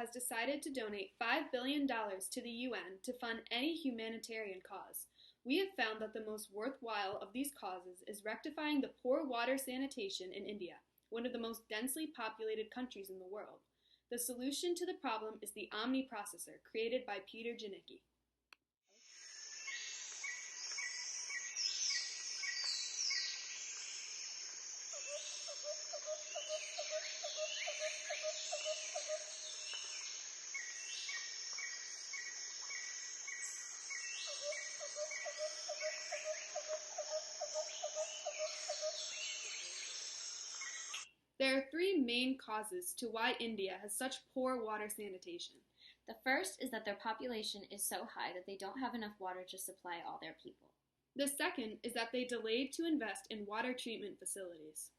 has decided to donate $5 billion to the UN to fund any humanitarian cause. We have found that the most worthwhile of these causes is rectifying the poor water sanitation in India, one of the most densely populated countries in the world. The solution to the problem is the Omni processor created by Peter Janicki. There are three main causes to why India has such poor water sanitation. The first is that their population is so high that they don't have enough water to supply all their people. The second is that they delayed to invest in water treatment facilities.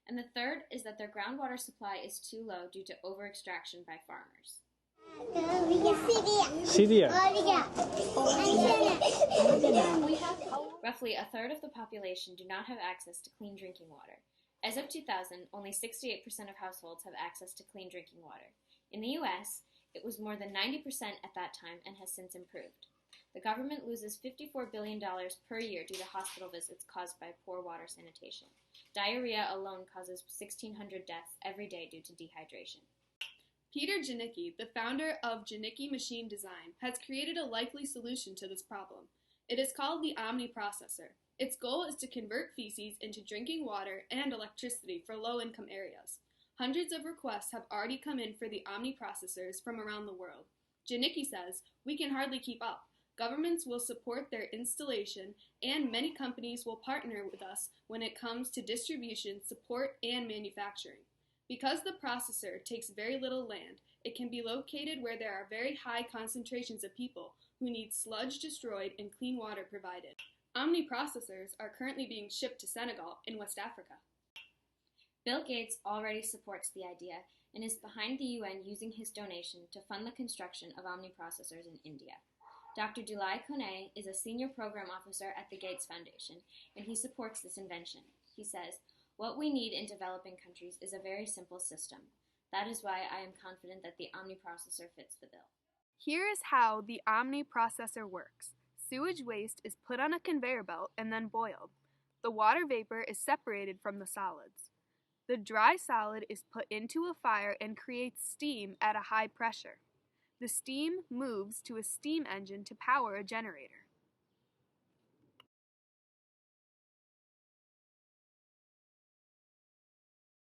And the third is that their groundwater supply is too low due to over-extraction by farmers. Roughly a third of the population do not have access to clean drinking water. As of 2000, only 68% of households have access to clean drinking water. In the U.S., it was more than 90% at that time and has since improved. The government loses $54 billion per year due to hospital visits caused by poor water sanitation. Diarrhea alone causes 1,600 deaths every day due to dehydration. Peter Janicki, the founder of Janicki Machine Design, has created a likely solution to this problem. It is called the Omni processor. Its goal is to convert feces into drinking water and electricity for low-income areas. Hundreds of requests have already come in for the Omni processors from around the world. Janicki says, "We can hardly keep up. Governments will support their installation, and many companies will partner with us when it comes to distribution, support, and manufacturing. Because the processor takes very little land, it can be located where there are very high concentrations of people who need sludge destroyed and clean water provided." Omni processors are currently being shipped to Senegal in West Africa. Bill Gates already supports the idea and is behind the UN using his donation to fund the construction of Omni processors in India. Dr. Dulai Kone is a senior program officer at the Gates Foundation, and he supports this invention. He says, "What we need in developing countries is a very simple system. That is why I am confident that the Omni processor fits the bill." Here is how the Omni processor works. Sewage waste is put on a conveyor belt and then boiled. The water vapor is separated from the solids. The dry solid is put into a fire and creates steam at a high pressure. The steam moves to a steam engine to power a generator.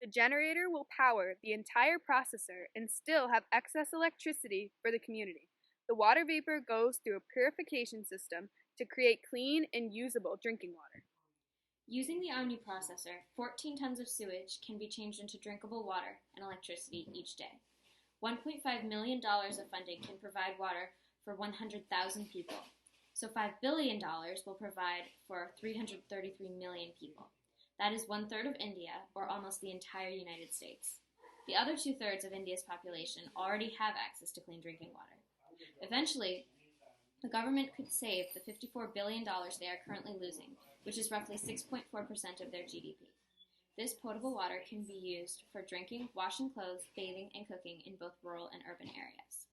The generator will power the entire processor and still have excess electricity for the community. The water vapor goes through a purification system to create clean and usable drinking water. Using the Omni processor, 14 tons of sewage can be changed into drinkable water and electricity each day. $1.5 million of funding can provide water for 100,000 people. So $5 billion will provide for 333 million people. That is 1/3 of India, or almost the entire United States. The other 2/3 of India's population already have access to clean drinking water. Eventually, the government could save the $54 billion they are currently losing, which is roughly 6.4% of their GDP. This potable water can be used for drinking, washing clothes, bathing, and cooking in both rural and urban areas.